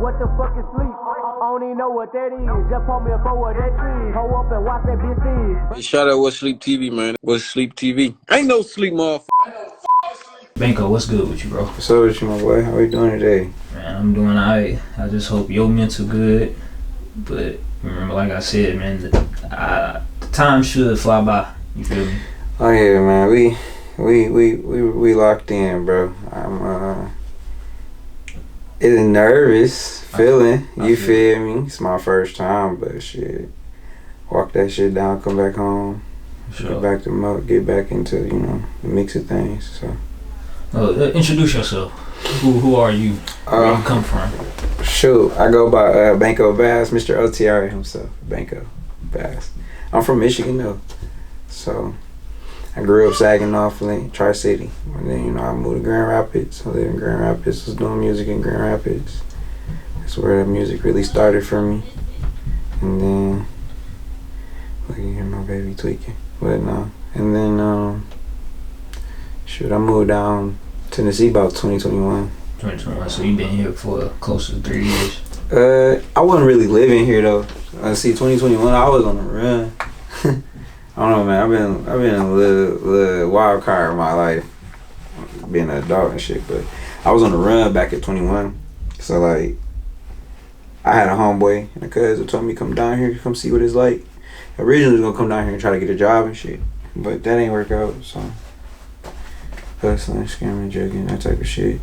What the fuck is sleep? I don't even know what that is. Just pull me up over that tree. Hold up and watch that bitch feed. Shout out What's Sleep TV, man. What's Sleep TV? Ain't no sleep, motherfucker. Banko, what's good with you, bro? What's up with you, my boy? How you doing today? Man, I'm doing alright. I just hope your mental good. But remember, like I said, man, the time should fly by. You feel me? Oh yeah, man. We locked in, bro. I'm it's a nervous feeling. You feel me? It's my first time, but shit, walk that shit down, come back home, Sure. get back into the mix of things. So. Introduce yourself. Who are you? Where you come from? Shoot, I go by Banko Bazz, Mr. OTR himself, Banko Bazz. I'm from Michigan though, so I grew up Saginaw, Flint, Tri-City, and then I moved to Grand Rapids. I lived in Grand Rapids, was doing music in Grand Rapids. That's where the music really started for me, and then look at hear my baby tweaking, but no, and then shoot, I moved down Tennessee about 2021. 2021. So you've been here for close to 3 years. I wasn't really living here though. See, 2021, I was on the run. I don't know, man. I've been a little wild card in my life, being an adult and shit. But I was on the run back at 21. So like, I had a homeboy and a cousin told me come down here, come see what it's like. Originally, was gonna come down here and try to get a job and shit, but that ain't work out. So hustling, scamming, jugging, that type of shit.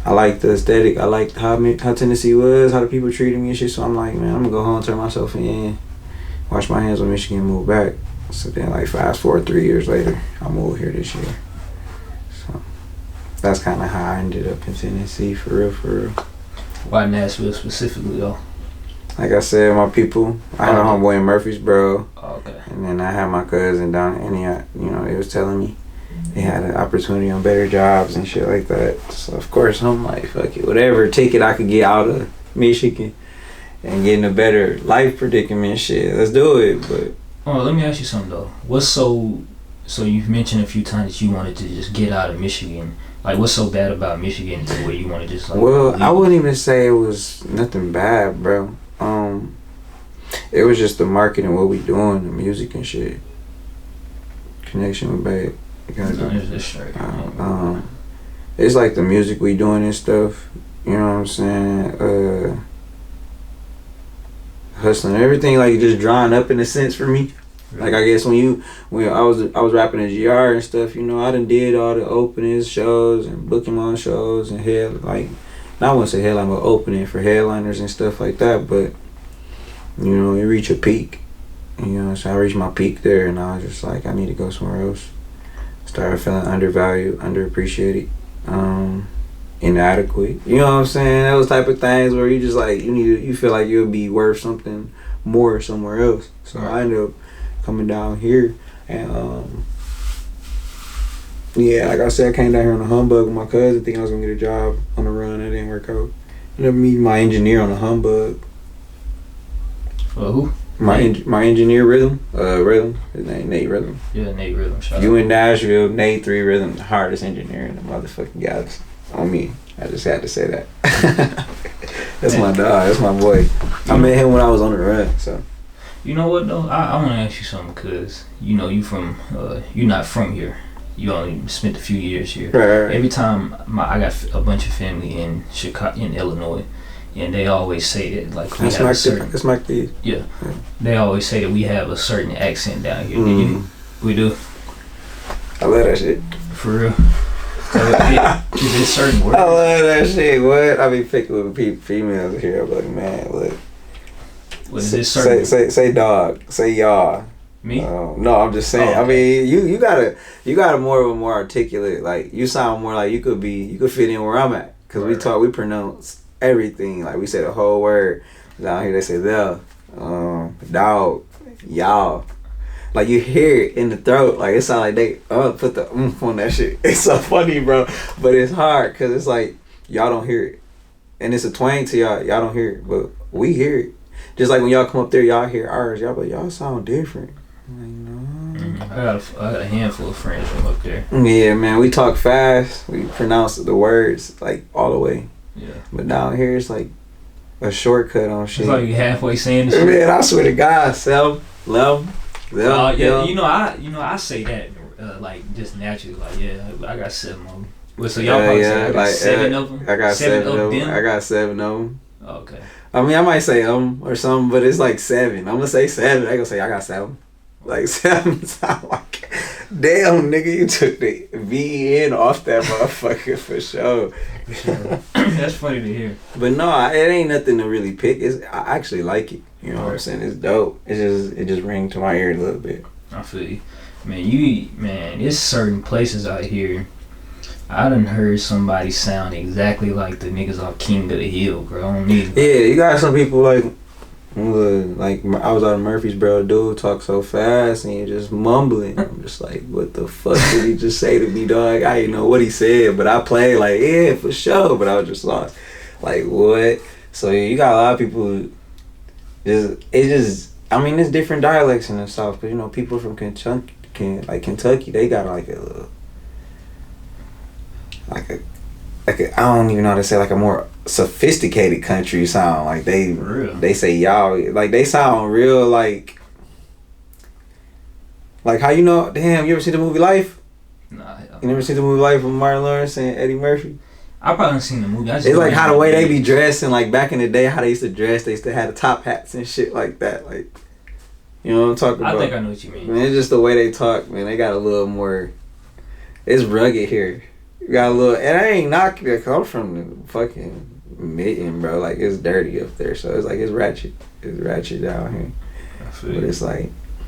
I like the aesthetic. I like how Tennessee was, how the people treated me and shit. So I'm like, man, I'm gonna go home, turn myself in, wash my hands with Michigan, move back. So then, like, fast forward 3 years later, I moved here this year. So that's kind of how I ended up in Tennessee, for real. Why Nashville specifically, though? Like I said, my people. I had a homeboy in Murfreesboro. Oh, okay. And then I had my cousin down in Antioch. They was telling me they had an opportunity on better jobs and shit like that. So of course I'm like, fuck it, whatever ticket I could get out of Michigan and get in a better life predicament, shit, let's do it. But let me ask you something though. What's so you've mentioned a few times that you wanted to just get out of Michigan. Like, what's so bad about Michigan to where you want to just like? Well, leave? I wouldn't even say it was nothing bad, bro. It was just the market and what we doing, the music and shit. Connection with babe. It's straight. It's like the music we doing and stuff. You know what I'm saying? Hustling, everything like just drying up in a sense for me. Like I guess when I was rapping in GR and stuff, I done did all the openings, shows and booking my own shows and I wouldn't say headline, but opening for headliners and stuff like that. But you reach a peak. So I reached my peak there, and I was just like, I need to go somewhere else. Started feeling undervalued, underappreciated, inadequate. You know what I'm saying? Those type of things where you just like you feel like you'll be worth something more somewhere else. So I ended up coming down here, and like I said, I came down here on a humbug with my cousin, thinking I was gonna get a job on the run. That didn't work out. Ended up meeting my engineer on a humbug. Who? My engineer, Rythm. Rythm. His name Nate Rythm. Yeah, Nate Rythm. Shout You out. in Nashville, Nate 3 Rythm, the hardest engineer in the motherfucking guys. On me. I just had to say that. That's my dog. That's my boy. I met him when I was on the run. So. You know what though? I want to ask you something because you you're not from here. You only spent a few years here. Right. Every time I got a bunch of family in Chicago, in Illinois, and they always say that like we have a certain. That's my kid. Yeah. They always say that we have a certain accent down here. We do. I love that shit. For real. Is it certain words? I love that shit. What? I be picking with females here. I'm like, man, look. What is this certain? Say dog. Say y'all. Me? No, I'm just saying. Oh, okay. I mean, you gotta more articulate. Like you sound more like you could fit in where I'm at. Cause we pronounce everything. Like we say the whole word. Down here they say the, dog, y'all. Like you hear it in the throat. Like it sound like they put the on that shit. It's so funny, bro. But it's hard cause it's like y'all don't hear it, and it's a twang to y'all. Y'all don't hear it, but we hear it. Just like when y'all come up there, y'all hear ours. Y'all sound different. I'm like, no. I got a handful of friends from up there. Yeah, man. We talk fast. We pronounce the words like all the way. Yeah. But down here, it's like a shortcut on shit. It's like you halfway saying the shit. Man, I swear to God, self, love, yeah, you know I say that like just naturally, like I got 7 of them. Well, so y'all probably say I got like, 7 of them. I got 7 of them. I got 7 of them. Okay. I mean, I might say or something, but it's like 7. I'm gonna say 7. They gonna say I got 7. Like 7 sound like, damn nigga, you took the VEN off that motherfucker for sure. That's funny to hear. But no, it ain't nothing to really pick. I actually like it. You know what I'm saying? It's dope. It just rang to my ear a little bit. I feel you. Man, there's certain places out here. I done heard somebody sound exactly like the niggas off King of the Hill, bro. I don't need. Yeah, you got some people like I was out of Memphis, bro. Dude talk so fast and he just mumbling. I'm just like, what the fuck did he just say to me, dog? I didn't know what he said, but I played like, yeah, for sure. But I was just lost. Like, what? So yeah, you got a lot of people. It's different dialects in the South, because you know people from Kentucky, they got like a I don't even know how to say, like a more sophisticated country sound. Like they say y'all, like they sound real like how you know. Damn, you ever see the movie Life? Nah, you never seen the movie Life with Martin Lawrence and Eddie Murphy? I probably haven't seen the movie. It's like how the way they be dressed, and like back in the day how they used to dress. They used to have the top hats and shit like that. Like, you know what I'm talking about? I think I know what you mean. Man, it's just the way they talk, man. They got a little more. It's rugged here. You got a little, and I ain't knocking it. I'm from the fucking Mitten, bro. Like, it's dirty up there, so it's like it's ratchet. It's ratchet down here. But it's like,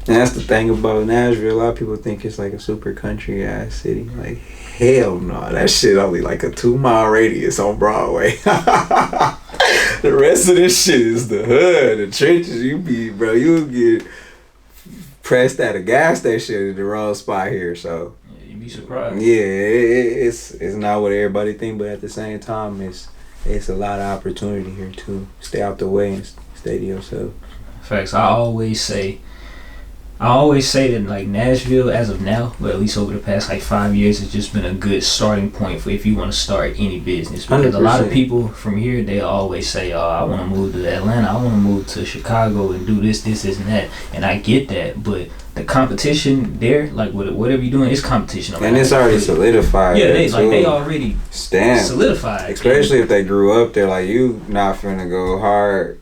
and that's the thing about Nashville. A lot of people think it's like a super country ass city. Like, hell no, that shit only like a 2-mile radius on Broadway. The rest of this shit is the hood, the trenches. You get pressed at a gas station in the wrong spot here, so. You'd be surprised. Yeah, it's not what everybody think, but at the same time, it's a lot of opportunity here too. Stay out the way and stay to yourself. Facts. I always say that like Nashville, as of now, but at least over the past like 5 years, has just been a good starting point for if you want to start any business. Because 100%. A lot of people from here, they always say, "Oh, I want to move to Atlanta. I want to move to Chicago and do this, and that." And I get that, but the competition there, like whatever you're doing, it's competition. And it's already solidified. Yeah, they already solidified. Especially if they grew up there, like you not finna go hard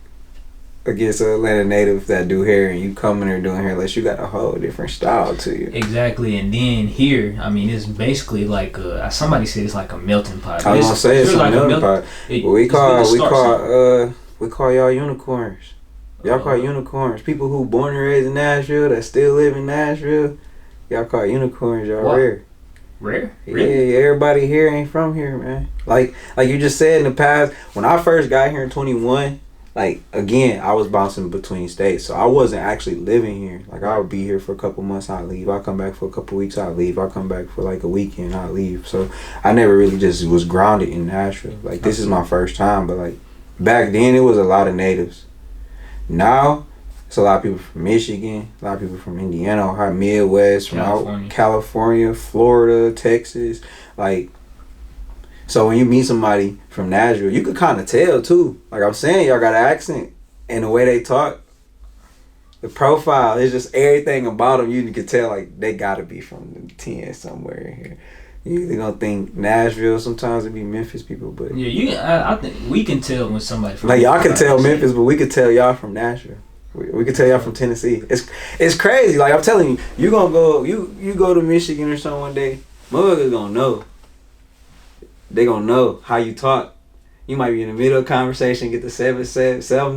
against an Atlanta native that do hair, and you come in there doing hair, unless you got a whole different style to you. Exactly, and then here, I mean, it's basically like somebody said it's like a melting pot. I was gonna say it's like a melting pot. We call y'all unicorns. Y'all call unicorns. People who born and raised in Nashville that still live in Nashville, y'all call unicorns. Y'all rare. Rare? Really? Yeah, everybody here ain't from here, man. Like you just said in the past, when I first got here in 21. Like, again, I was bouncing between states, so I wasn't actually living here. Like, I would be here for a couple months, I'd leave. I'd come back for a couple weeks, I'd leave. I'd come back for like a weekend, I'd leave. So I never really just was grounded in Nashville. Like, this is my first time, but like, back then it was a lot of natives. Now, it's a lot of people from Michigan, a lot of people from Indiana, Ohio, Midwest, from out California, Florida, Texas, like. So when you meet somebody from Nashville, you could kind of tell too. Like I'm saying, y'all got an accent, and the way they talk, the profile, it's just everything about them. You can tell like they gotta be from the 10 somewhere in here. You either gonna think Nashville, sometimes it be Memphis people, but yeah, I think we can tell when somebody from like y'all can tell Memphis, but we could tell y'all from Nashville. We could tell y'all from Tennessee. It's crazy. Like I'm telling you, you gonna go you go to Michigan or something one day, motherfuckers gonna know. They gonna know how you talk. You might be in the middle of a conversation, get the seven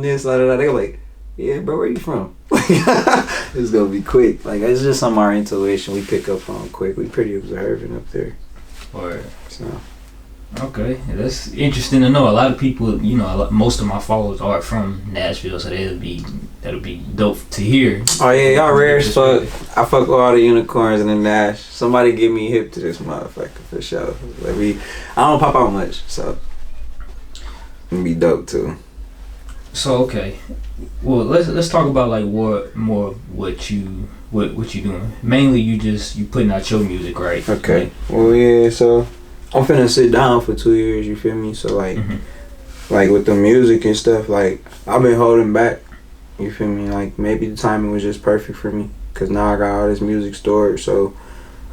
this, They go like, yeah, bro, where you from? It's gonna be quick. Like it's just some of our intuition we pick up on quick. We pretty observant up there. Word. So. Okay, that's interesting to know. A lot of people, most of my followers are from Nashville, so that'll be dope to hear. Oh yeah, y'all rare as fuck. I fuck with all the unicorns in the Nash. Somebody get me hip to this motherfucker for sure. Like I don't pop out much, so it'll be dope too. So okay, well let's talk about like what you doing. Mainly you putting out your music, right? Okay. Well yeah, so I'm finna sit down for 2 years, you feel me? So like like with the music and stuff, like I've been holding back. You feel me? Like maybe the timing was just perfect for me, cause now I got all this music stored, so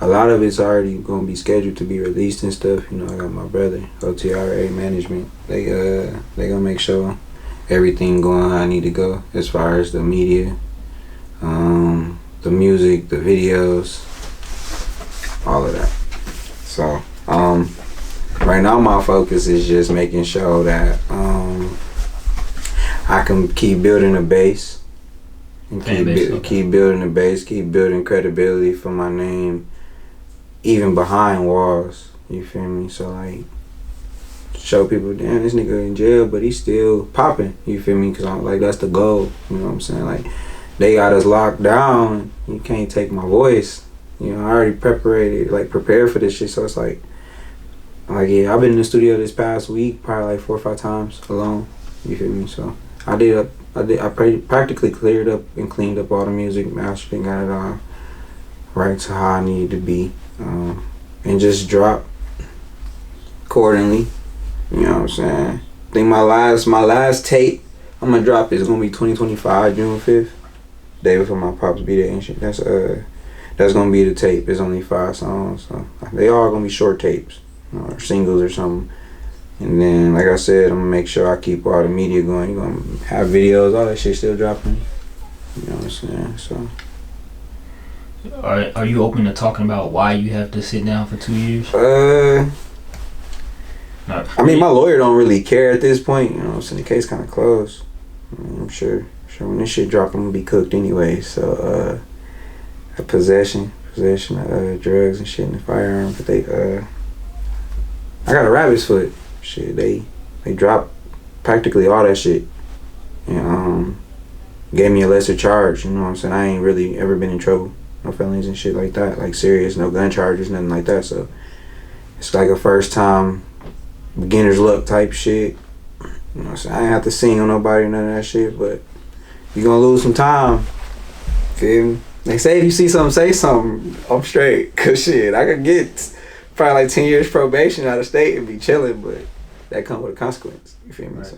a lot of it's already gonna be scheduled to be released and stuff. You know, I got my brother, OTRA Management. They gonna make sure everything going how I need to go as far as the media, the music, the videos, all of that. So right now my focus is just making sure that I can keep building a base and keep building a base, keep building credibility for my name, even behind walls. You feel me? So like, show people, damn, this nigga in jail, but he's still popping. You feel me? Cause I'm like, that's the goal. You know what I'm saying? Like, they got us locked down. You can't take my voice. You know, I already prepared for this shit. So it's like yeah, I've been in the studio this past week, probably like 4 or 5 times alone. You feel me? So I practically cleared up and cleaned up all the music, mastered and got it all right to how I needed to be, and just drop accordingly. You know what I'm saying? I think my last tape I'm gonna drop is gonna be 2025 June 5th, day before my pops B-Day and shit. That's gonna be the tape. It's only 5 songs, so they all gonna be short tapes, or singles or something. And then, like I said, I'm gonna make sure I keep all the media going. You're gonna have videos, all that shit still dropping. You know what I'm saying? So, are you open to talking about why you have to sit down for 2 years? I mean, my lawyer don't really care at this point. You know what I'm saying? The case kind of closed. I'm sure when this shit drop, I'm gonna be cooked anyway. So, possession of drugs and shit in the firearm. But I got a rabbit's foot. Shit, they dropped practically all that shit, and gave me a lesser charge. You know what I'm saying? I ain't really ever been in trouble, no felonies and shit like that, like serious, no gun charges, nothing like that. So it's like a first time beginner's luck type shit. You know what I'm saying? I ain't have to sing on nobody or none of that shit, but you gonna lose some time. Feel me? They say if you see something, say something. I'm straight, cause shit, I could get probably like 10 years probation out of state and be chilling, but that come with a consequence. You feel me? Right.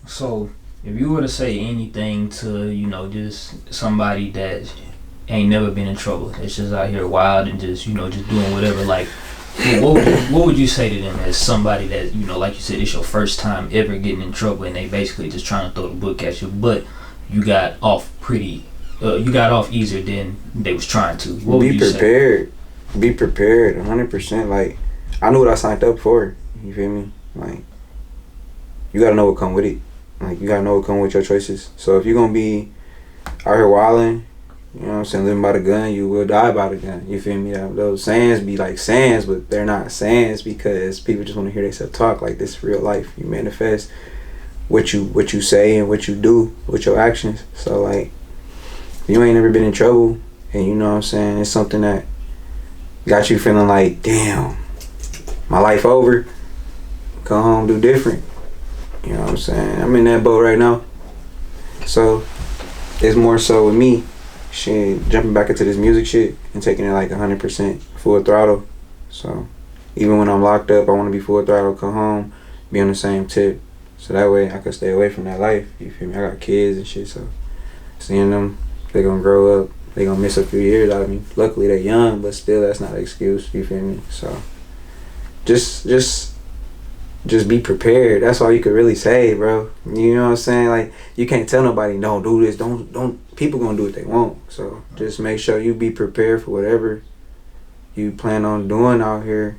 So if you were to say anything to, you know, just somebody that ain't never been in trouble, that's just out here wild and just, you know, just doing whatever, like, what would you say to them as somebody that, you know, like you said, it's your first time ever getting in trouble and they basically just trying to throw the book at you, but you got off easier than they was trying to? What would you say? Be prepared 100%. Like, I knew what I signed up for. You feel me? Like, you gotta know what come with it. Like, you gotta know what come with your choices. So if you're gonna be out here wilding, you know what I'm saying, living by the gun, you will die by the gun. You feel me? Those sayings be like sayings, but they're not sayings because people just want to hear themselves talk. Like, this is real life. You manifest what you say and what you do with your actions. So like, if you ain't never been in trouble and you know what I'm saying, it's something that got you feeling like, damn, my life over, come home, do different. You know what I'm saying? I'm in that boat right now. So it's more so with me, shit, jumping back into this music shit and taking it like 100% full throttle. So even when I'm locked up, I want to be full throttle, come home, be on the same tip. So that way I can stay away from that life. You feel me? I got kids and shit, so seeing them, they gonna grow up. They gonna miss a few years out of me. Luckily they're young, but still that's not an excuse. You feel me? So just be prepared. That's all you could really say, bro. You know what I'm saying? Like, you can't tell nobody, no, do this. Don't. People gonna do what they want. So just make sure you be prepared for whatever you plan on doing out here.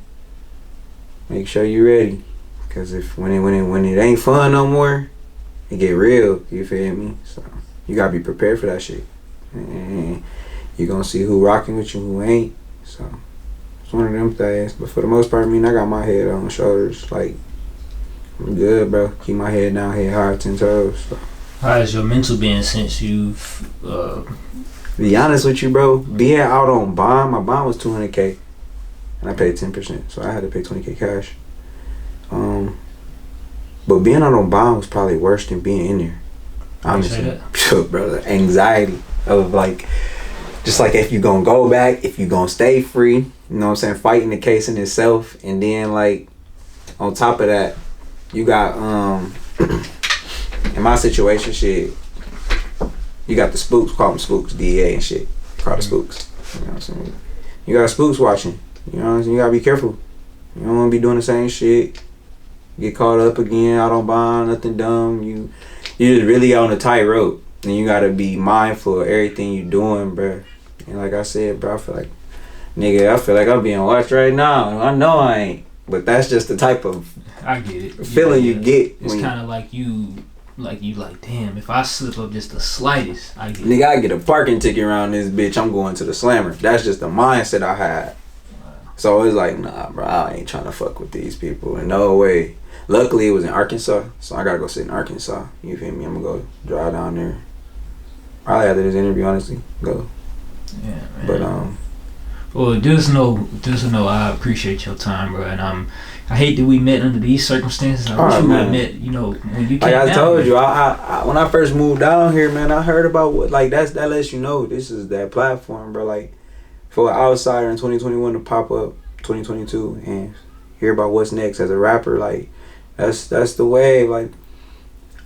Make sure you ready, cause when it ain't fun no more, it get real. You feel me? So you gotta be prepared for that shit. And you gonna see who rocking with you, who ain't. So it's one of them things. But for the most part, I mean, I got my head on my shoulders. Like, I'm good, bro. Keep my head down, head high, 10 toes. So. How has your mental been since you've be honest with you, bro, being out on bond, my bond was $200K and I paid 10%, so I had to pay $20K cash. But being out on bond was probably worse than being in there, honestly. Bro, the anxiety of like, just like if you gonna go back, if you gonna stay free, you know what I'm saying, fighting the case in itself, and then like on top of that, you got in my situation, shit. You got the spooks, call them spooks, DEA and shit. Call the spooks. You know what I'm saying? You got spooks watching. You know what I'm saying? You gotta be careful. You don't wanna be doing the same shit. Get caught up again, out on bond, nothing dumb. You just really on a tightrope. And you gotta be mindful of everything you doing, bruh. And like I said, bro, I feel like I'm being watched right now. I know I ain't. But that's just the type of I get it. feeling you get. It's kind of like you damn, if I slip up just the slightest, I get Nigga, I get a parking ticket around this bitch, I'm going to the slammer. That's just the mindset I had. Wow. So it's like, nah, bro, I ain't trying to fuck with these people. In no way. Luckily, it was in Arkansas, so I gotta go sit in Arkansas. You feel me? I'm gonna go drive down there. Probably after this interview, honestly, go. Yeah, man. But well, just know I appreciate your time, bro, and I hate that we met under these circumstances. I wish we would have met, you know, when you came like I down told here. you, I when I first moved down here, man, I heard about what that lets you know this is that platform, bro. Like for an outsider in 2021 to pop up 2022 and hear about what's next as a rapper, like that's the wave. Like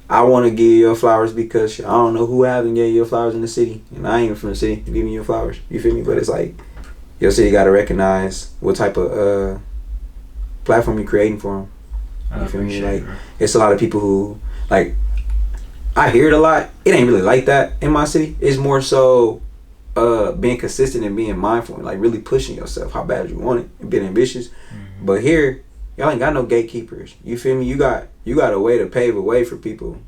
I want to give you your flowers because I don't know who haven't gave you your flowers in the city, and I ain't even from the city to give me your flowers. You feel me? But it's like your city got to recognize what type of platform you're creating for them. You feel me? Like it's a lot of people who like. I hear it a lot. It ain't really like that in my city. It's more so being consistent and being mindful and like really pushing yourself how bad you want it and being ambitious. Mm-hmm. But here, y'all ain't got no gatekeepers. You feel me? You got a way to pave a way for people.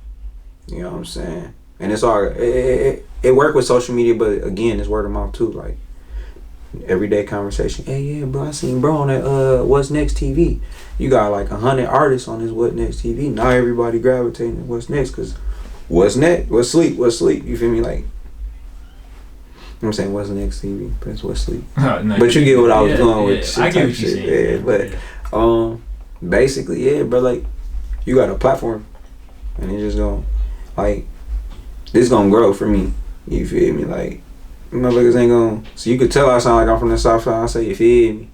You know what I'm saying? And it's all it work with social media, but again, it's word of mouth too. Like everyday conversation. Hey, yeah, bro, I seen bro on that What's Next TV. You got like 100 artists on this What's Next TV. Now everybody gravitating to What's Next because what's next? What's sleep? What's sleep? You feel me? Like I'm saying What's Next TV, but it's What's Sleep. No, but you get what I was doing with shit. I get what you're saying. Yeah, but basically, yeah, bro, like you got a platform and it's just gonna like this gonna grow for me. You feel me? Like motherfuckers ain't gonna. So you could tell I sound like I'm from the South Side. I say you feel me.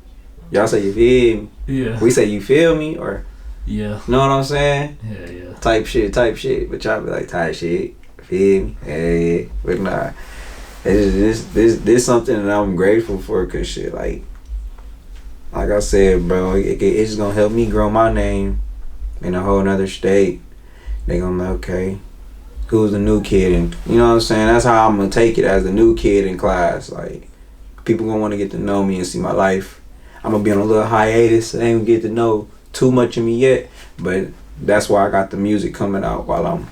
Y'all say you feel me. Yeah. We say you feel me or yeah. Know what I'm saying? Yeah. Type shit. But y'all be like type shit. Feel me? Yeah. But nah. This something that I'm grateful for because shit like I said, bro, it's just gonna help me grow my name in a whole nother state. They gonna be like, okay, who's the new kid? And you know what I'm saying? That's how I'm gonna take it as the new kid in class. Like people gonna want to get to know me and see my life. I'm gonna be on a little hiatus, so they ain't gonna get to know too much of me yet. But that's why I got the music coming out while I'm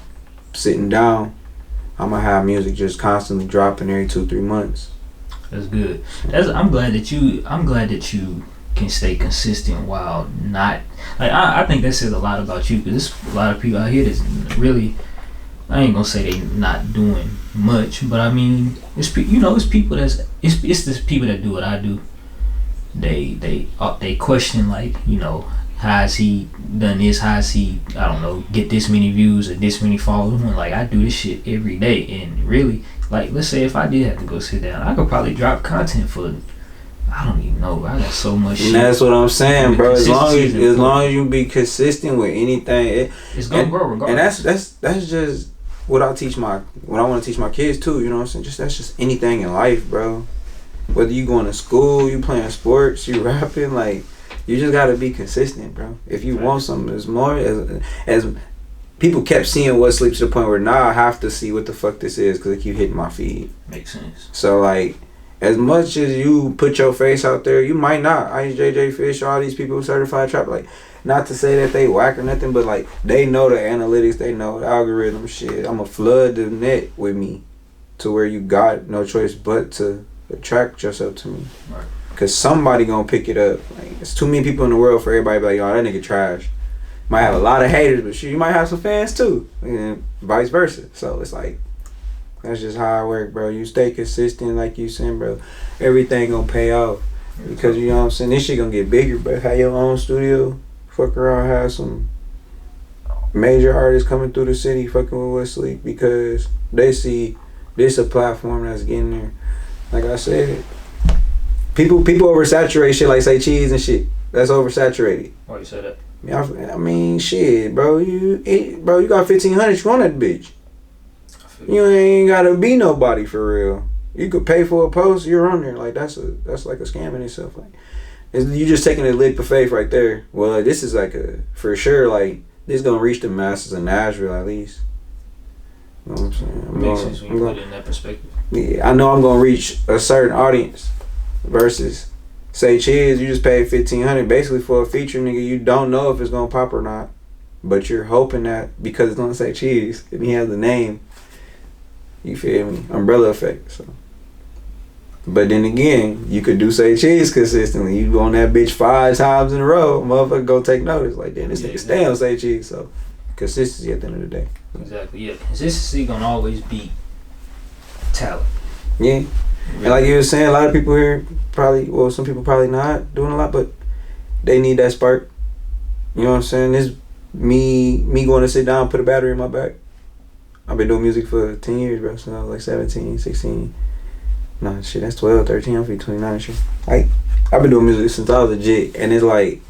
sitting down. I'm gonna have music just constantly dropping every 2-3 months. That's good. I'm glad that you can stay consistent while not like I think that says a lot about you because there's a lot of people out here that's really, I ain't gonna say they not doing much, but I mean it's people it's the people that do what I do. They question like, you know, how has he done this? How has he, I don't know, get this many views or this many followers? Like I do this shit every day, and really, like let's say if I did have to go sit down, I could probably drop content for, I don't even know. I got so much. And shit. That's what I'm saying, bro. As long as you be consistent with anything, it's gonna grow regardless. And that's just what I want to teach my kids too. You know what I'm saying? That's just anything in life, bro. Whether you going to school, you playing sports, you rapping, like you just gotta be consistent, bro. If you want something, there's more. As people kept seeing What Sleeps to the point where now I have to see what the fuck this is because they keep hitting my feed. Makes sense. So like, as much as you put your face out there, you might not. Ice JJ Fish, all these people certified trap, like, not to say that they whack or nothing, but like they know the analytics, they know the algorithm shit. I'ma flood the net with me to where you got no choice but to attract yourself to me. Right. Cause somebody gonna pick it up. Like, it's too many people in the world for everybody to be like, yo, that nigga trash. Might have a lot of haters, but shit, you might have some fans too, and vice versa. So it's like, that's just how I work, bro. You stay consistent, like you saying, bro. Everything gonna pay off because you know what I'm saying. This shit gonna get bigger, but have your own studio. Fuck around, have some major artists coming through the city, fucking with What's Sleep because they see this a platform that's getting there. Like I said. People oversaturate shit like say cheese and shit. That's oversaturated. Why you say that? I mean, shit, bro. You got 1,500. You on that bitch? You ain't gotta be nobody for real. You could pay for a post. You're on there. Like that's like a scam in itself. Like you just taking a leap of faith right there. Well, this is like for sure. Like this gonna reach the masses in Nashville at least. You know what I'm saying? Makes sense when you put it in that perspective. Yeah, I know I'm gonna reach a certain audience. Versus, say Cheese, you just paid 1,500 basically for a feature, nigga. You don't know if it's gonna pop or not, but you're hoping that because it's gonna say Cheese and he has the name. You feel me? Umbrella effect. So, but then again, you could do Say Cheese consistently. You go on that bitch 5 times in a row, motherfucker go take notice. Like then this nigga stay on Say Cheese. So consistency at the end of the day. Exactly. Yeah, consistency gonna always beat talent. Yeah. And like you were saying, a lot of people here some people probably not doing a lot, but they need that spark. You know what I'm saying? This me going to sit down, put a battery in my back. I've been doing music for 10 years, bro. So I was like 17, 16. Nah, shit, that's 12, 13. I'm 29 and shit. Like, I've been doing music since I was a jit, and it's like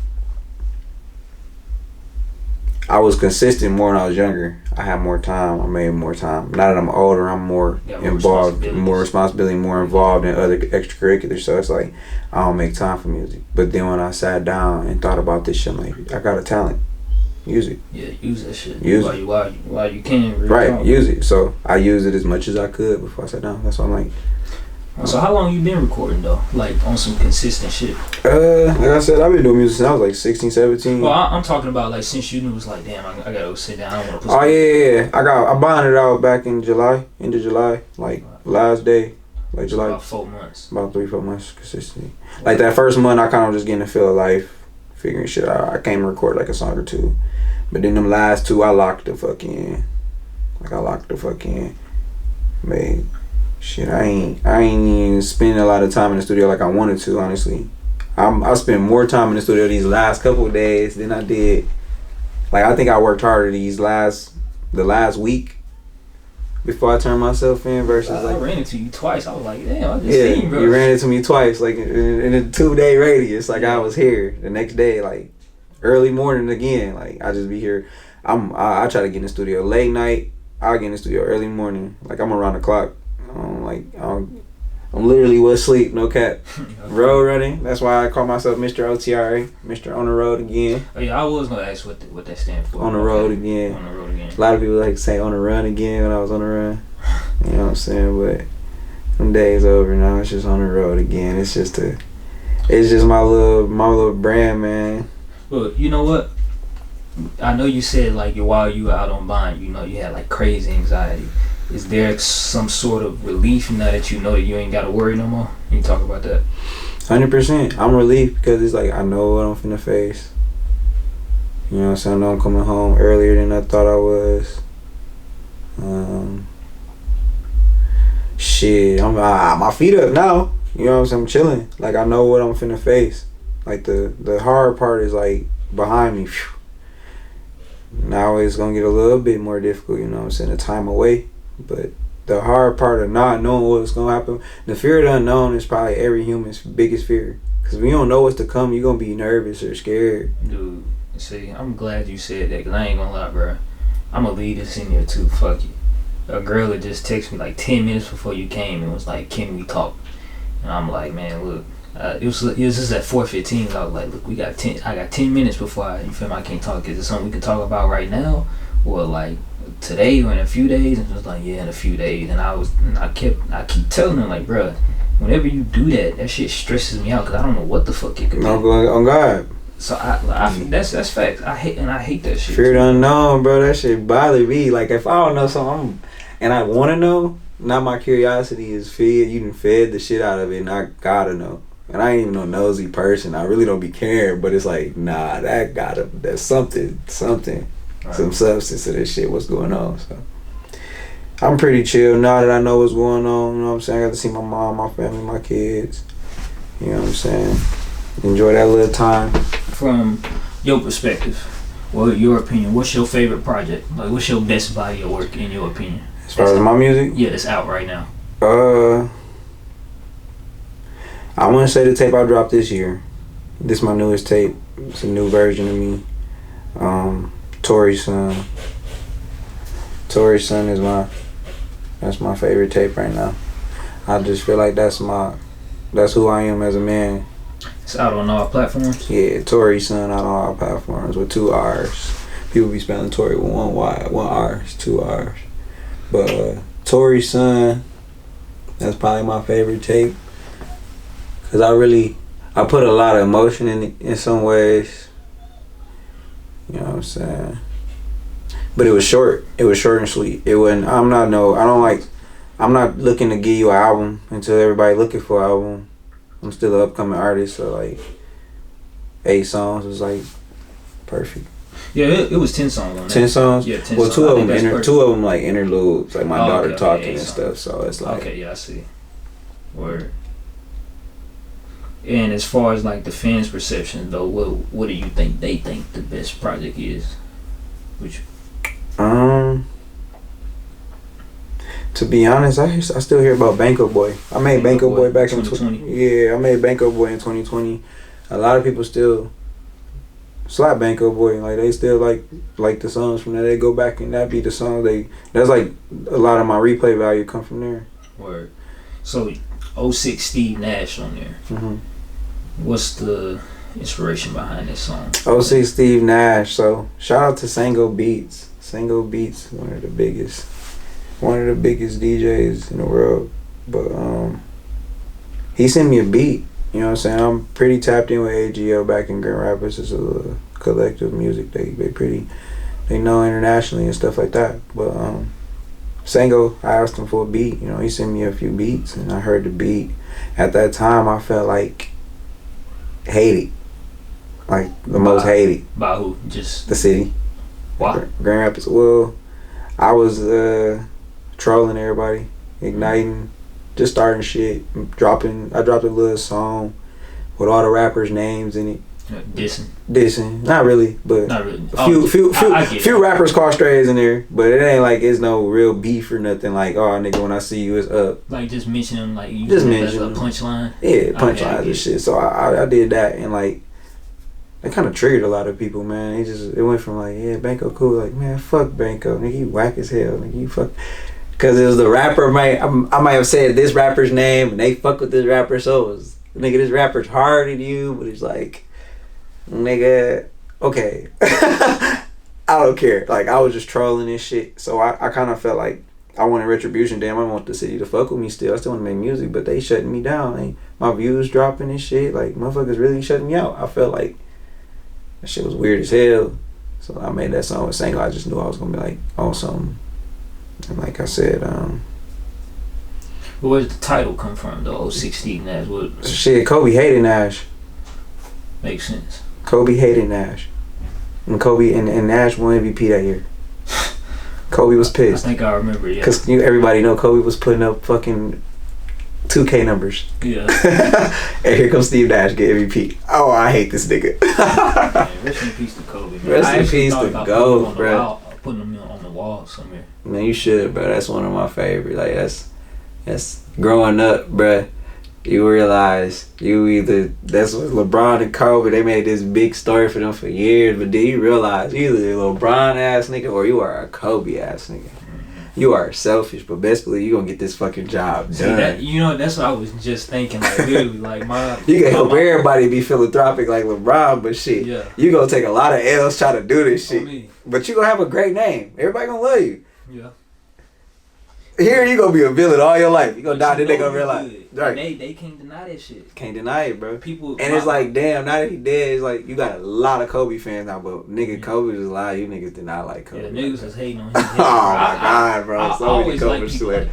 I was consistent more when I was younger. I had more time. I made more time. Now that I'm older, I'm more involved, more responsibility, more involved in other extracurriculars. So it's like I don't make time for music. But then when I sat down and thought about this shit, I'm like, I got a talent. Use it. Yeah, use that shit. Use it while you can. Right, use it. So I used it as much as I could before I sat down. That's why I'm like. So how long you been recording though? Like on some consistent shit? Like I said, I've been doing music since I was like 16, 17. Well, I'm talking about like since you knew it was like, damn, I gotta go sit down. I don't want to. Oh yeah. I bonded out back in July, end of July, like last day, like July. About 4 months. About 3-4 months consistency. Like that first month, I kind of just getting a feel of life, figuring shit out. I came and record like a song or two, but then them last 2, I locked the fuck in. Man. Shit, I ain't even spending a lot of time in the studio like I wanted to, honestly. I spent more time in the studio these last couple of days than I did. Like, I think I worked harder the last week before I turned myself in versus I ran into you twice. I was like, damn, I just seen you, bro. You ran into me twice, like in a 2-day radius. Like, I was here the next day, like early morning again. Like, I just be here. I try to get in the studio late night. I'll get in the studio early morning. Like, I'm around the clock. I'm literally asleep, no cap. Road running. That's why I call myself Mr. OTRA, Mr. On the Road Again. Oh yeah, I was gonna ask what that stands for. On the road again. On the road again. A lot of people like to say on the run again when I was on the run. You know what I'm saying? But them days over now. It's just on the road again. It's just my little brand, man. Well, you know what? I know you said like while you were out on bond, you know you had like crazy anxiety. Is there some sort of relief now that you know that you ain't got to worry no more? Can you talk about that? 100%. I'm relieved because it's like I know what I'm finna face. You know what I'm saying? I know I'm coming home earlier than I thought I was. Shit, my feet up now. You know what I'm saying? I'm chilling. Like I know what I'm finna face. Like the hard part is like behind me. Now it's gonna get a little bit more difficult. You know what I'm saying? The time away. But the hard part of not knowing what's going to happen, the fear of the unknown is probably every human's biggest fear. Because when you don't know what's to come, you're going to be nervous or scared. Dude, see, I'm glad you said that because I ain't going to lie, bro. I'm going to leave this in there too. Fuck you. A girl had just texted me like 10 minutes before you came and was like, can we talk? And I'm like, man, look. It was just at 4:15. I was like, look, I got 10 minutes before I can't talk. Is it something we can talk about right now? Or like today or in a few days? And she was like, yeah, in a few days. And I keep telling her like, bruh, whenever you do that shit stresses me out because I don't know what the fuck it could be. On God. So that's facts. I hate that shit. Fear the unknown, bro. That shit bother me. Like if I don't know something and I want to know, now my curiosity is fed. You done fed the shit out of it, and I gotta know. And I ain't even no nosy person. I really don't be caring, but it's like, nah, there's something. Right. Some substance to this shit, what's going on. So I'm pretty chill now that I know what's going on. You know what I'm saying? I got to see my mom, my family, my kids. You know what I'm saying? Enjoy that little time. From your perspective, well, your opinion, what's your favorite project? Like, what's your best body of work in your opinion? As far as my music? Yeah, that's out right now. I want to say the tape I dropped this year. This is my newest tape. It's a new version of me. Tory's son. Tory's son is that's my favorite tape right now. I just feel like that's who I am as a man. It's out on all platforms? Yeah, Tory's son out on all platforms with 2 R's. People be spelling Tory with 1 Y, 1 R, 2 R's. But Tory's son, that's probably my favorite tape. Cause I put a lot of emotion in some ways. You know what I'm saying? But it was short. It was short and sweet. It wasn't. I'm not looking to give you an album until everybody looking for an album. I'm still an upcoming artist, so like 8 songs was like perfect. Yeah, it was 10 songs on that. 10 songs? Yeah, 10 well, songs. 2 of them like interludes, like my daughter okay, talking yeah, and stuff. So it's like okay, yeah, I see. Word. And as far as like the fans' perception though, what do you think they think the best project is? Which to be honest, I still hear about Banko Boy. I made Banko Boy back in 2020. I made Banko Boy in 2020. A lot of people still slap Banko Boy. Like they still like the songs from there. They go back and that be the song that's like a lot of my replay value come from there. Word. So 06 Steve Nash on there. Mm-hmm. What's the inspiration behind this song? 06 Steve Nash. So shout out to Sango Beats. Sango Beats, one of the biggest DJs in the world. But he sent me a beat. You know what I'm saying? I'm pretty tapped in with AGL back in Grand Rapids. It's a collective music. They know internationally and stuff like that. But Sango, I asked him for a beat. You know, he sent me a few beats and I heard the beat. At that time, I felt like hated. Like the most hated. By who? Just the city. Why? Grand Rapids. Well, I was trolling everybody, igniting, just starting shit, I dropped a little song with all the rappers' names in it. Dissing. Not really, but not really. Few rappers call strays in there, but it ain't like it's no real beef or nothing. Like, oh nigga, when I see you, it's up. Like just mention them, like you just mention a punchline. Yeah, punchlines and shit. So I did that and like. It kind of triggered a lot of people, man. It went from like, yeah, Banko cool, like, man, fuck Banko, nigga, you whack as hell, nigga, you fuck. Cause it was the rapper, I might have said this rapper's name, and they fuck with this rapper, so it was, nigga, this rapper's hard at you, but it's like, nigga, okay, I don't care. Like, I was just trolling this shit, so I kind of felt like I wanted retribution. Damn, I want the city to fuck with me still. I still want to make music, but they shutting me down. Like, my views dropping and shit. Like, motherfuckers really shutting me out. I felt like that shit was weird as hell. So I made that song with Sango. I just knew I was gonna be like on something. And like I said, where did the title come from? The 06 Steve Nash. What? Shit, Kobe hated Nash. Makes sense. Kobe hated Nash. And Kobe and Nash won MVP that year. Kobe was pissed. I think I remember, yeah. Cause everybody know Kobe was putting up fucking 2K numbers. Yeah. And here comes Steve Nash get MVP. Oh, I hate this nigga. Man, rest in peace to Kobe, man. Rest in peace to GOAT, bro. Putting him on the wall somewhere. Man, you should, bro. That's one of my favorite. Like that's growing up, bro. You realize that's what LeBron and Kobe, they made this big story for them for years, but then you realize you either a LeBron ass nigga or you are a Kobe ass nigga. You are selfish, but best believe you gonna get this fucking job done. That's what I was just thinking. Like literally, like you can help everybody be philanthropic like LeBron, but shit, yeah. You gonna take a lot of L's trying to do this shit. But you gonna have a great name. Everybody gonna love you. Yeah. Here you gonna be a villain all your life. You gonna die, then they gonna realize. Right. They can't deny that shit. Can't deny it, bro. People and it's like, damn, now that he dead, it's like you got a lot of Kobe fans now, but nigga, Kobe was alive. You niggas did not like Kobe. Yeah, niggas was hating on him. Oh my god, bro. So many Kobe slander.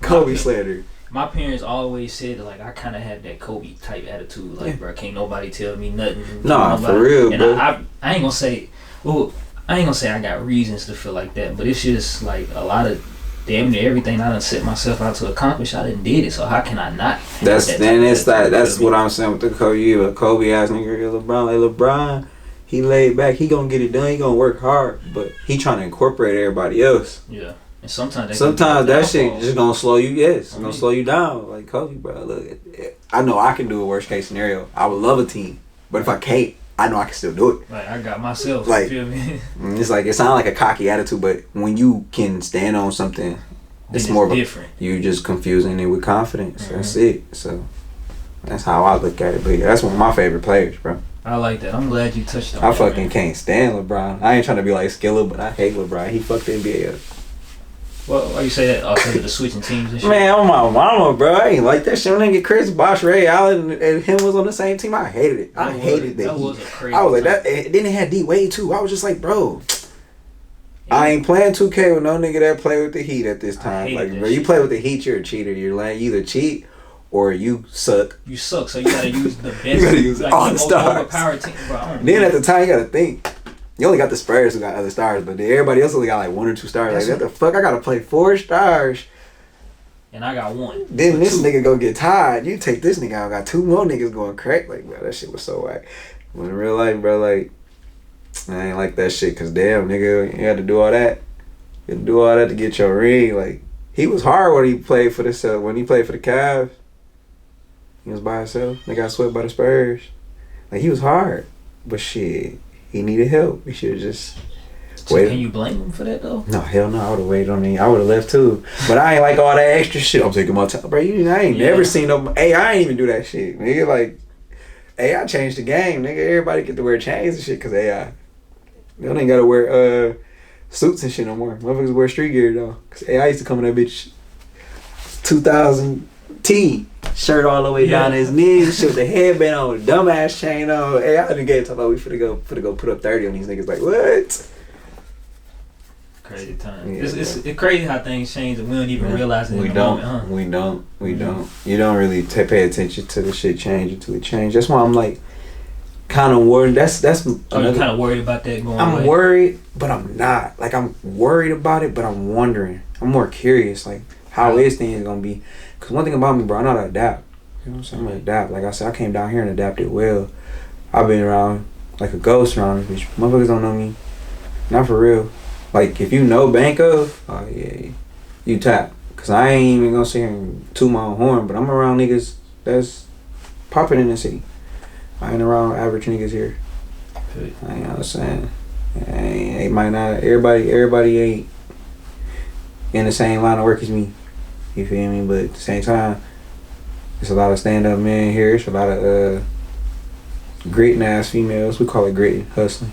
Kobe slander. My parents always said like I kind of had that Kobe type attitude. Like, bro, can't nobody tell me nothing. Nah, for real, and bro. I ain't gonna say. Well, I ain't gonna say I got reasons to feel like that, but it's just like a lot of damn near everything I done set myself out to accomplish, I done did it. So how can I not? That's what I'm saying with the Kobe. You a Kobe ass nigga, LeBron. Like LeBron, he laid back. He gonna get it done. He gonna work hard, but he trying to incorporate everybody else. Yeah, and sometimes that shit just gonna slow you. Yes, it's gonna slow you down. Like Kobe, bro. Look, I know I can do a worst case scenario. I would love a team, but if I can't, I know I can still do it. Like, I got myself. Like, you feel me? It's like, it sounds like a cocky attitude, but when you can stand on something, it's more different. You just confusing it with confidence. That's it. So that's how I look at it. But yeah, that's one of my favorite players, bro. I like that. I'm glad you touched on I that. fucking can't stand LeBron. I ain't trying to be like Skilla, but I hate LeBron. He fucked the NBA up. Well, why you say that? Because of the switching teams and shit? Man, I'm my mama, bro. I ain't like that shit. When they get Chris Bosh, Ray Allen, and him was on the same team, I hated it. I hated that. That was a crazy I was like, time. that. And then they had D Wade too. I was just like, bro, I ain't playing 2K with no nigga that play with the Heat at this time. Like, bro, you play with the Heat, you're a cheater. You're like, you either cheat or you suck. You suck, so you gotta use the best. You gotta use all the stars. Team, bro. Then at the time, you gotta think. You only got the Spurs who got other stars, but then everybody else only got like 1 or 2 stars. Like, what the fuck? I gotta play 4 stars. And I got 1. Then this nigga go get tired. You take this nigga out, got 2 more niggas going crack. Like, bro, that shit was so whack. But in real life, bro, like, I ain't like that shit. Cause damn, nigga, you had to do all that. You had to do all that to get your ring. Like, he was hard when he played for the when he played for the Cavs. He was by himself. They got swept by the Spurs. Like, he was hard. But shit, he needed help. He should have just waited. Can you blame him for that, though? No, hell no. I would have waited on him. I would have left, too. But I ain't like all that extra shit. I'm taking my time. Bro, I ain't never seen no... Hey, I ain't even do that shit. Nigga, like... AI changed the game. Nigga, everybody get to wear chains and shit because AI. They don't ain't got to wear suits and shit no more. Motherfuckers wear street gear, though. Because AI used to come in that bitch 2000 T. Shirt all the way down his knees, shit with the headband on, with a dumbass chain on. Hey, I done gave talk about we finna go put up 30 on these niggas. Like, what? Crazy time. Yeah, it's crazy how things change and we don't even realize it in the moment, huh? We don't. You don't really pay attention to the shit change until it changes. That's why I'm like kind of worried. That's you kind of worried about that going I'm away? worried, but I'm not. Like, I'm worried about it, but I'm wondering. I'm more curious, like, how is things gonna be? Because one thing about me, bro, I know how to adapt. You know what I'm saying? I'm gonna adapt. Like I said, I came down here and adapted well. I've been around like a ghost around this bitch. Motherfuckers don't know me. Not for real. Like, if you know Banko, oh yeah, you tap. Because I ain't even gonna sit here and toot my own horn, but I'm around niggas that's popping in the city. I ain't around average niggas here. You know what I'm saying? It might not, everybody ain't in the same line of work as me. You feel me? But at the same time, there's a lot of stand-up men here. There's a lot of gritting ass females. We call it gritting, hustling.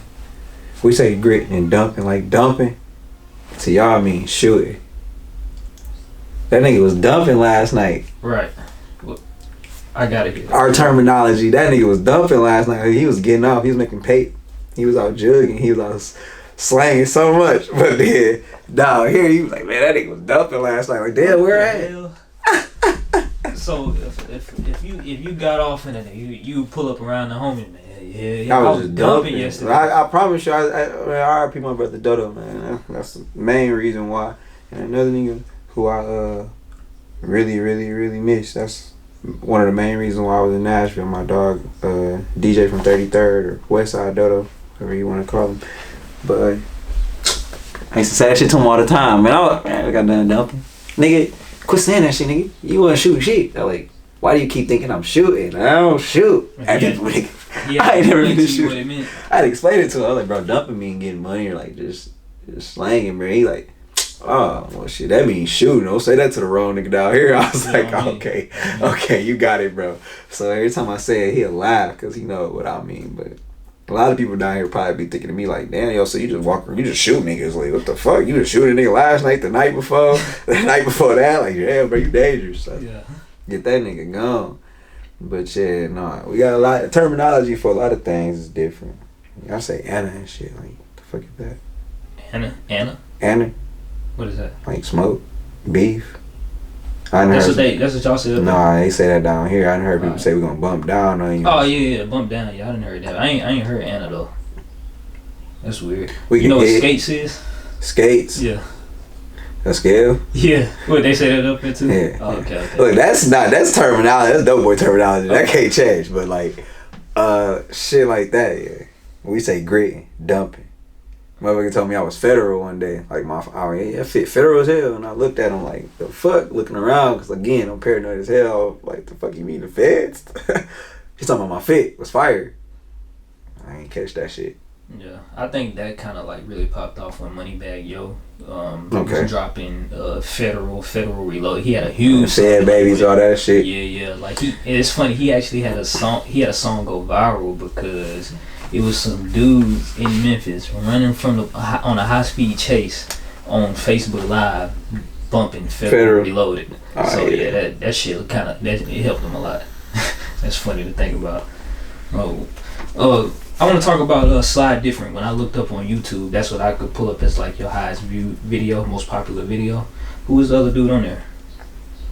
We say grit and dumping, like dumping. To y'all mean shooting. That nigga was dumping last night. Right. Well, I gotta get that. Our terminology, that nigga was dumping last night. He was getting off. He was making pay. He was out jugging. He was out slanging so much. But then, down here, he was like, man, that nigga was dumping last night. Like, damn, where at? So if you got off in it, you pull up around the homie, man. Yeah, I was just dumping yesterday. I promise you, I RIP my brother Dodo, man. That's the main reason why. And another nigga who I really, really, really miss. That's one of the main reasons why I was in Nashville. My dog, DJ from 33rd or Westside Dodo, whatever you want to call him. But I used to say that shit to him all the time, man. I got done dumping. Nigga, quit saying that shit, nigga. You wasn't shooting shit. I'm like, why do you keep thinking I'm shooting? I don't shoot. I ain't never been shooting. I had to explain it to him. I was like, bro, dumping mean getting money or like just slanging, bro. He like, oh, well, shit, that means shooting. Don't say that to the wrong nigga down here. I was like, okay, you got it, bro. So every time I say it, he'll laugh because he know what I mean. But a lot of people down here probably be thinking to me like, damn, yo, so you just shoot niggas. Like, what the fuck? You just shoot a nigga last night, the night before, the night before that? Like, yeah, bro, you dangerous. So get that nigga gone. But yeah, no, we got a lot of terminology for a lot of things is different. I say Anna and shit. Like, what the fuck is that? Anna? What is that? Like smoke, beef. That's what y'all said. Nah, they say that down here. I done heard people say we're gonna bump down on you. Oh yeah, bump down. Y'all didn't heard that. I ain't heard Anna though. That's weird. You know what skates is? Skates? Yeah. A scale? Yeah. What, they say that up there too? Yeah. Oh, okay. Look, that's terminology. That's dope boy terminology. That can't change. But like, shit like that, yeah. We say gritting, dumping. Motherfucker told me I was federal one day. Like, I fit federal as hell. And I looked at him like, the fuck? Looking around, because again, I'm paranoid as hell. Like, the fuck you mean the feds? He's talking about my fit was fired. I ain't catch that shit. Yeah, I think that kind of like really popped off when Moneybagg Yo was dropping federal reload. He had a huge Sad babies, all that shit. Yeah. Like it's funny. He actually had a song. He had a song go viral because it was some dudes in Memphis running from on a high speed chase on Facebook Live, bumping federal reloaded. So yeah, that shit kind of it helped him a lot. That's funny to think about. I want to talk about Slide Different. When I looked up on YouTube, that's what I could pull up as like your highest viewed video, most popular video. Who was the other dude on there?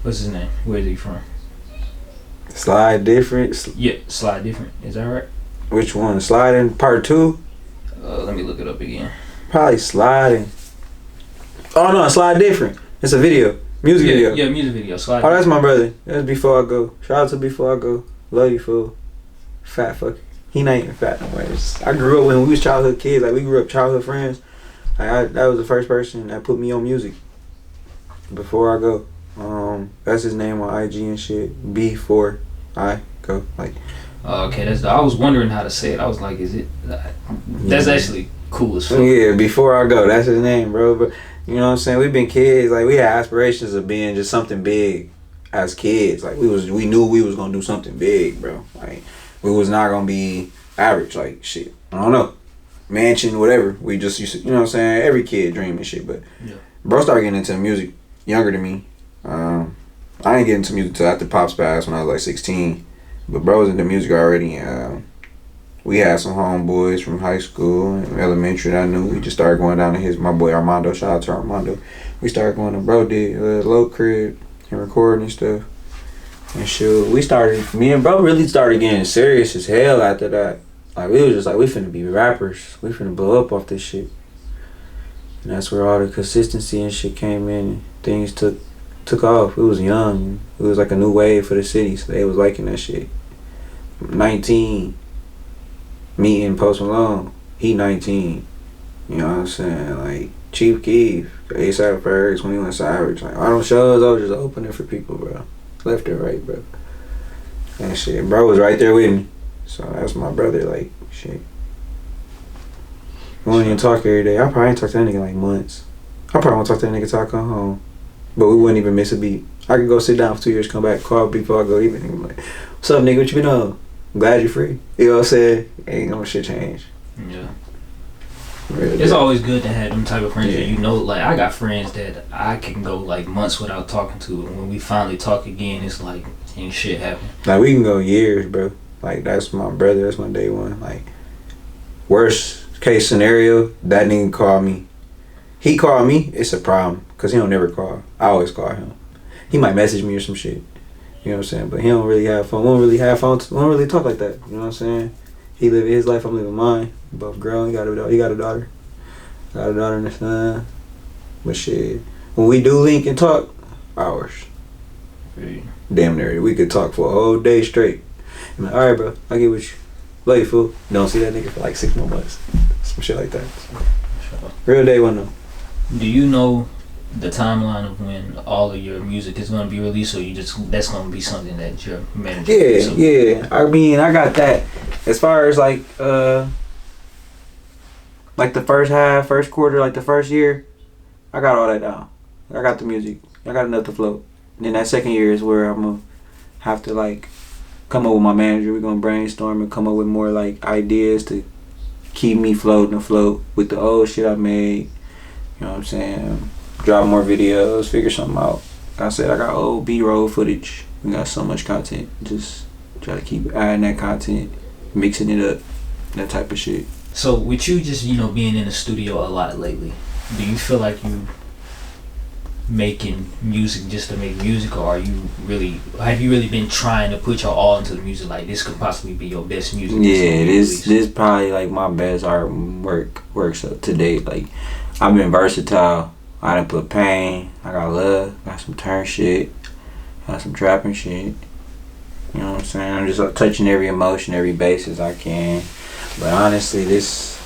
What's his name? Where is he from? Slide Different? Yeah, Slide Different. Is that right? Which one? Sliding Part 2? Let me look it up again. Probably Sliding. Oh no, Slide Different. It's a video. Music video. Yeah, music video. Slide Different. That's my brother. That's Before I Go. Shout out to Before I Go. Love you, fool. Fat fucker. He not even fat no more. I grew up when we was childhood kids. Like we grew up childhood friends. Like that was the first person that put me on music. Before I Go. That's his name on IG and shit. Before I Go. Like. Okay, I was wondering how to say it. I was like, is it? That's actually cool as fuck. Yeah, Before I Go. That's his name, bro. But you know what I'm saying? We've been kids. Like we had aspirations of being just something big as kids. Like we knew we was gonna do something big, bro. Like. We was not gonna be average, like shit. I don't know, mansion, whatever. We just used to, you know what I'm saying. Every kid dream and shit, but bro started getting into music younger than me. I didn't get into music till after Pops passed when I was like 16. But bro was into music already. We had some homeboys from high school and elementary that I knew. We just started going down to my boy Armando. Shout out to Armando. We started going to bro did low crib and recording and stuff. And shit, me and bro really started getting serious as hell after that. Like, we was just like, we finna be rappers. We finna blow up off this shit. And that's where all the consistency and shit came in. And things took off. We was young. It was like a new wave for the city, so they was liking that shit. 19, meeting Post Malone. He 19. You know what I'm saying? Like, Chief Keef, A$AP Ferg, 21 Savage. Like, all them shows, I was just opening for people, bro. Left and right, bro. And shit, bro was right there with me. So that's my brother, like, shit. We won't even talk every day. I probably ain't talk to that nigga in like months. I probably won't talk to that nigga till I come home. But we wouldn't even miss a beat. I could go sit down for 2 years, come back, call Before I Go even. I'm like, what's up, nigga? What you been on? I'm glad you're free. You know what I'm saying? Ain't no shit change. Yeah. Really it's always good to have them type of friends that you know. Like, I got friends that I can go like months without talking to, and when we finally talk again, it's like ain't shit happening. Like, we can go years, bro. Like, that's my brother. That's my day one. Like, worst case scenario, that nigga called me. He called me, it's a problem, because he don't never call. I always call him. He might message me or some shit. You know what I'm saying? But he don't really have phone. We don't really have phone. We don't really talk like that. You know what I'm saying? He living his life, I'm living mine. Both grown. He got a daughter. Got a daughter and a son. But shit, when we do link and talk, hours. Hey. Damn near. We could talk for a whole day straight. I'm like, alright, bro. I get with you. Love you, fool. Don't see that nigga for like 6 more months. Some shit like that. So, real day one though. Do you know the timeline of when all of your music is going to be released, or that's going to be something that your manager Yeah. I mean, I got that. As far as like the first quarter, like the first year, I got all that down. I got the music. I got enough to float. And then that second year is where I'm gonna have to like come up with my manager. We're gonna brainstorm and come up with more like ideas to keep me floating afloat with the old shit I made. You know what I'm saying? Drop more videos, figure something out. Like I said, I got old B-roll footage. We got so much content. Just try to keep adding that content, mixing it up, that type of shit. So with you just, being in the studio a lot lately, do you feel like you making music just to make music, or have you really been trying to put your all into the music? Like, this could possibly be your best music? Yeah, this probably like my best works up to date. Like, I've been versatile. I done put pain, I got love, got some turn shit, got some trapping shit. You know what I'm saying? I'm just touching every emotion, every basis I can. But honestly, this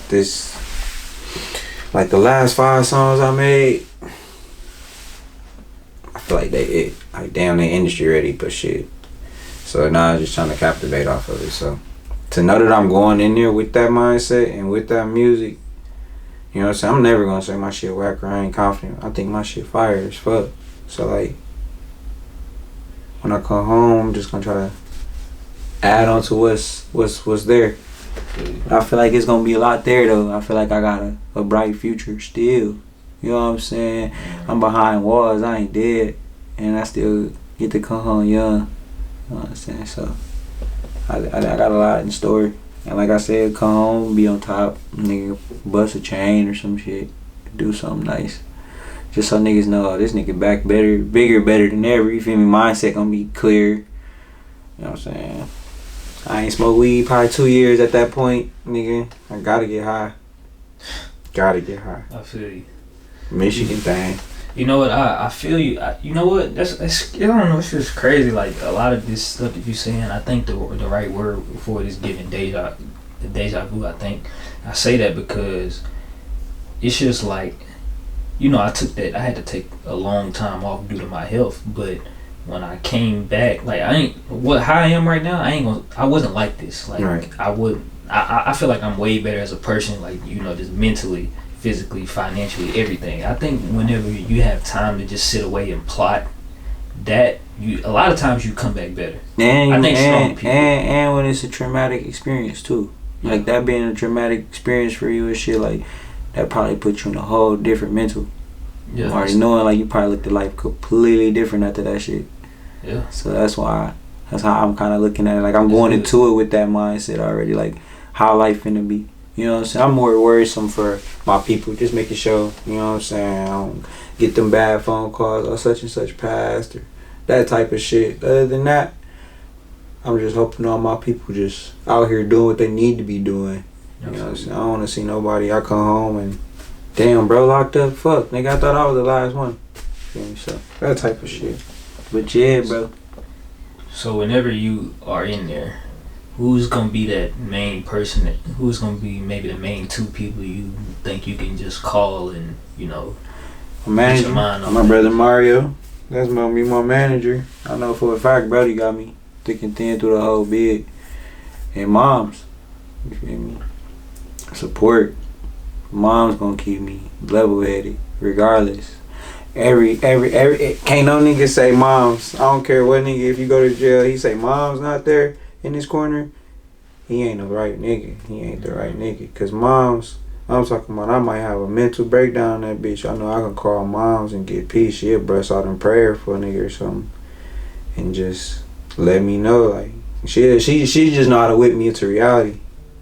like the last 5 songs I made, I feel like they industry ready, but shit. So now I'm just trying to captivate off of it. So to know that I'm going in there with that mindset and with that music, you know what I'm saying? I'm never gonna say my shit whack or I ain't confident. I think my shit fire as fuck. So like, when I come home, I'm just gonna try to add on to what's there. I feel like it's gonna be a lot there though. I feel like I got a bright future still. You know what I'm saying? I'm behind walls, I ain't dead. And I still get to come home young. You know what I'm saying? So I got a lot in store. And like I said, come home, be on top, nigga, bust a chain or some shit. Do something nice. Just so niggas know, oh, this nigga back better, bigger, better than ever. You feel me? Mindset gonna be clear. You know what I'm saying? I ain't smoked weed probably 2 years at that point, nigga. I gotta get high. Gotta get high. I feel you. Michigan thing. You know what? I feel you. You know what? That's I don't know. It's just crazy. Like a lot of this stuff that you saying. I think the right word for it is giving deja vu. I think I say that because it's just like, you know, I had to take a long time off due to my health, but when I came back, like how I am right now, I wasn't like this. Like right. I feel like I'm way better as a person, like, you know, just mentally, physically, financially, everything. I think whenever you have time to just sit away and plot, that a lot of times you come back better. And I think strong people. And when it's a traumatic experience too. Like that being a traumatic experience for you and shit, like that probably put you in a whole different mental. Yeah. Already knowing like you probably looked at life completely different after that shit. Yeah. So that's how I'm kind of looking at it. Like I'm going into it with that mindset already. Like how life finna be. You know what I'm saying? I'm more worrisome for my people, just making sure, you know what I'm saying, I don't get them bad phone calls or such and such passed or that type of shit. Other than that, I'm just hoping all my people just out here doing what they need to be doing. You know what I'm saying? I don't want to see nobody. I come home and, damn, bro, locked up. Fuck, nigga, I thought I was the last one. Feel me? So, that type of shit. But yeah, bro. So whenever you are in there, who's gonna be that main person? Who's gonna be maybe the main two people you think you can just call and, you know, manager? My brother Mario. That's gonna be my manager. I know for a fact, Brody got me thick and thin through the whole bid. And moms, you feel me? Support. Mom's gonna keep me level-headed, regardless. Every can't no nigga say moms. I don't care what nigga. If you go to jail, he say mom's not there in this corner, he ain't the right nigga. He ain't the right nigga. Cause moms, I'm talking about, I might have a mental breakdown on that bitch. I know I can call moms and get peace. She'll bust out in prayer for a nigga or something. And just let me know. Like, she just know how to whip me into reality.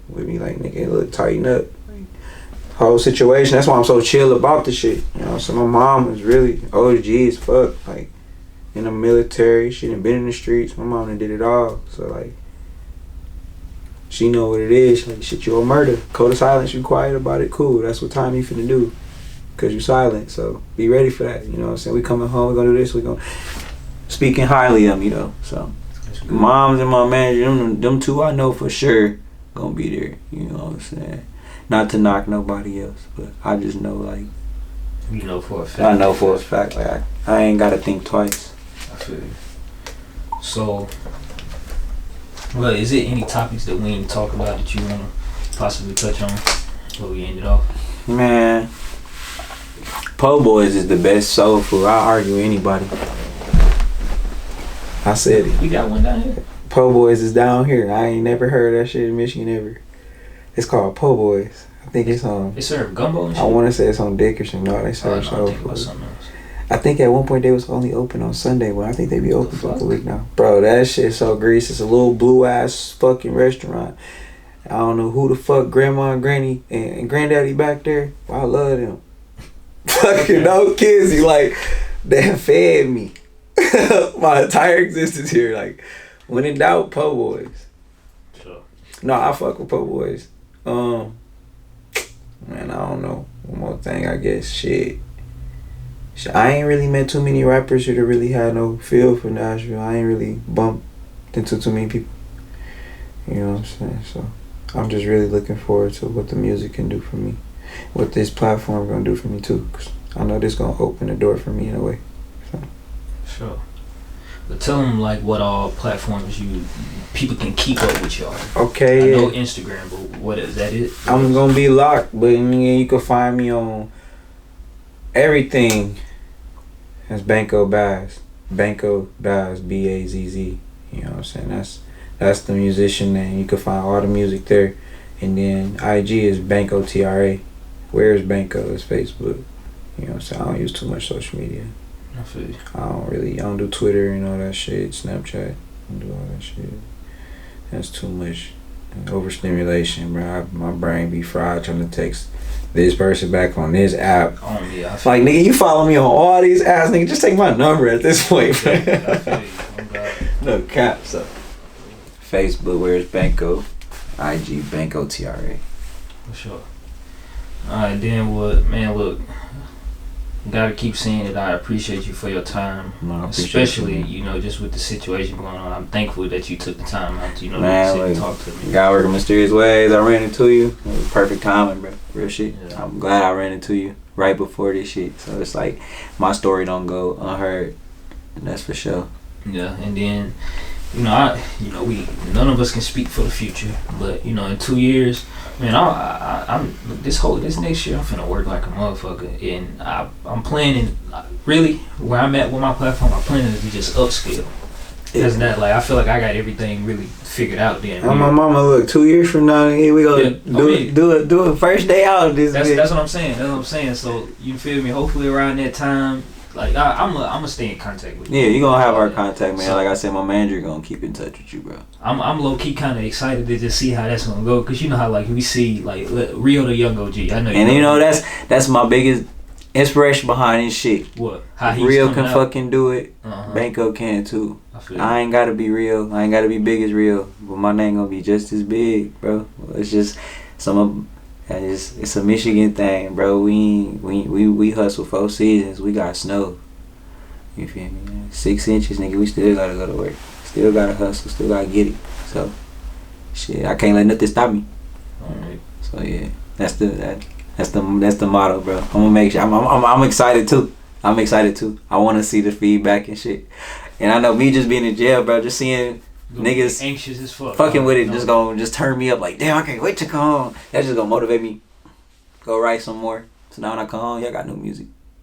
Whip me like, nigga, look, tighten up. Like, whole situation. That's why I'm so chill about the shit. You know, so my mom is really OG as fuck. Like, in the military, she done been in the streets. My mom done did it all. So, like, she know what it is. She like, shit, you a murder. Code of silence, you quiet about it, cool. That's what time you finna do. Cause you silent, so be ready for that. You know what I'm saying? We coming home, we gonna do this, we gonna speaking highly of me though. So moms and my manager, them two I know for sure gonna be there. You know what I'm saying? Not to knock nobody else, but I just know, like, you know for a fact. I know for a fact, like I ain't gotta think twice. I feel you. So, well, is it any topics that we ain't talk about that you want to possibly touch on before we end it off? Man, po' boys is the best soul food. I'll argue with anybody. I said it. We got one down here. Po' boys is down here. I ain't never heard that shit in Michigan ever. It's called po' boys. I think it's on. They serve gumbo and shit? I want to say it's on Dickerson. No, they serve soul food. I think at one point they was only open on Sunday, but I think they be open for the week now. Bro, that shit's so greasy. It's a little blue ass fucking restaurant. I don't know who the fuck grandma and granny and granddaddy back there. But I love them. Fucking no kids. You like, they have fed me my entire existence here. Like, when in doubt, po' boys. Sure. No, I fuck with po' boys. Man, I don't know. One more thing, I guess. Shit. I ain't really met too many rappers who really had no feel for Nashville. I ain't really bumped into too many people. You know what I'm saying? So I'm just really looking forward to what the music can do for me. What this platform gonna do for me too. 'Cause I know this gonna open the door for me in a way. So. Sure. But tell them like what all platforms people can keep up with y'all. Okay. I know Instagram, but what is that? It? I'm gonna be locked, but you can find me on everything. That's Banko Bazz. Banko Bazz, Bazz. You know what I'm saying? That's the musician name. You can find all the music there. And then IG is Banko TRA. Where's Banko is Facebook. You know what I'm saying? I don't use too much social media. I feel you. I don't do Twitter and all that shit, Snapchat. I don't do all that shit. That's too much overstimulation, bro. My brain be fried trying to text this person back on this app. Oh yeah. Like, nigga, you follow me on all these apps, nigga. Just take my number at this point, bro. I feel you. Oh God. No cap. So Facebook, where's Banko? IG Banko TRA. For sure. Alright, then what, man, look, gotta keep saying that I appreciate you for your time. No, I appreciate especially, you. Just with the situation going on. I'm thankful that you took the time out to, man, sit and like, talk to me. God working mysterious ways. I ran into you. It was perfect timing, bro. Real shit. Yeah. I'm glad I ran into you right before this shit. So it's like my story don't go unheard. And that's for sure. Yeah, and then, we none of us can speak for the future, but in 2 years, man, I'm this next year I'm finna work like a motherfucker, and I'm planning really where I'm at with my platform. I'm planning to just upscale. That's not like I feel like I got everything really figured out. Then my mama, look, 2 years from now, we gonna do a first day out of this. That's what I'm saying. That's what I'm saying. So you feel me? Hopefully around that time. Like I'm gonna stay in contact with you. Yeah, you gonna have our contact, man. So, like I said, my manager gonna keep in touch with you, bro. I'm low key kind of excited to just see how that's gonna go, cause you know how like we see like Rio Da Yung OG. I know. And that's my biggest inspiration behind this shit. What? How he's Real can out. Fucking do it. Banko can too. I ain't gotta be real. I ain't gotta be big as real, but my name gonna be just as big, bro. It's just it's a Michigan thing, bro. We hustle 4 seasons. We got snow. You feel me? 6 inches, nigga. We still gotta go to work. Still gotta hustle. Still gotta get it. So, shit, I can't let nothing stop me. Alright. So yeah, that's the motto, bro. I'm gonna make sure. I'm excited too. I'm excited too. I want to see the feedback and shit. And I know me just being in jail, bro. Just seeing niggas anxious as fuck. Fucking with it, just turn me up like, damn, I can't wait to come home. That's just gonna motivate me. Go write some more. So now when I come home, y'all got new music.